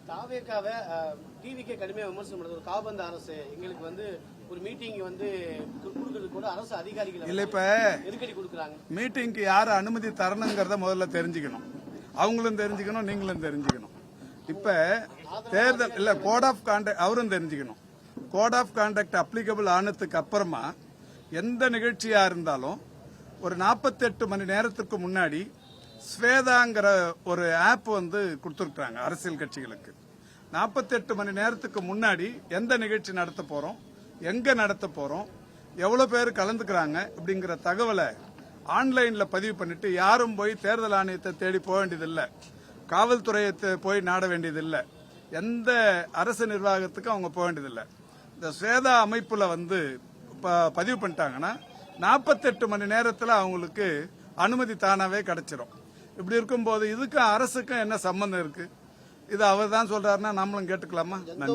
தாவேக்காவை டிவிக்கே கடுமையாக விமர்சனம் பண்ணுறது ஒரு காபந்து அரசு எங்களுக்கு வந்து ஒரு மீட்டிங் வந்து கொடுக்கறது கூட அரசு அதிகாரிகள் இல்ல இப்ப நெருக்கடி கொடுக்குறாங்க. மீட்டிங்க்கு யாரு அனுமதி தரணுங்கிறத முதல்ல தெரிஞ்சுக்கணும், அவங்களும் தெரிஞ்சுக்கணும், நீங்களும் தெரிஞ்சுக்கணும். இப்ப தேர்தல் இல்ல கோட் ஆஃப் கான்டக்ட் அவரும் தெரிஞ்சுக்கணும். கோட் ஆஃப் கான்டக்ட் அப்ளிகபிள் ஆனதுக்கு அப்புறமா எந்த நிகழ்ச்சியா இருந்தாலும் ஒரு 48 மணி நேரத்துக்கு முன்னாடி ஸ்வேதாங்கிற ஒரு ஆப் வந்து கொடுத்துருக்காங்க அரசியல் கட்சிகளுக்கு. 48 மணி நேரத்துக்கு முன்னாடி எந்த நிகழ்ச்சி நடத்த போறோம், எங்க நடத்த போறோம், எவ்வளவு பேர் கலந்துக்கிறாங்க அப்படிங்கிற தகவலை ஆன்லைன்ல பதிவு பண்ணிட்டு யாரும் போய் தேர்தல் ஆணையத்தை தேடி போக வேண்டியதில்லை, காவல்துறையை போய் நாட வேண்டியதில்லை, எந்த அரசு நிர்வாகத்துக்கும் அவங்க போக வேண்டியதில்லை. இந்த ஸ்வேதா அமைப்புல வந்து பதிவு பண்ணிட்டாங்கன்னா 48 மணி நேரத்தில் அவங்களுக்கு அனுமதி தானாவே கிடைச்சிரும். இப்படி இருக்கும்போது இதுக்கும் அரசுக்கும் என்ன சம்பந்தம் இருக்கு? இது அவர் தான் சொல்றாருன்னா நம்மளும் கேட்டுக்கலாமா? நன்றி.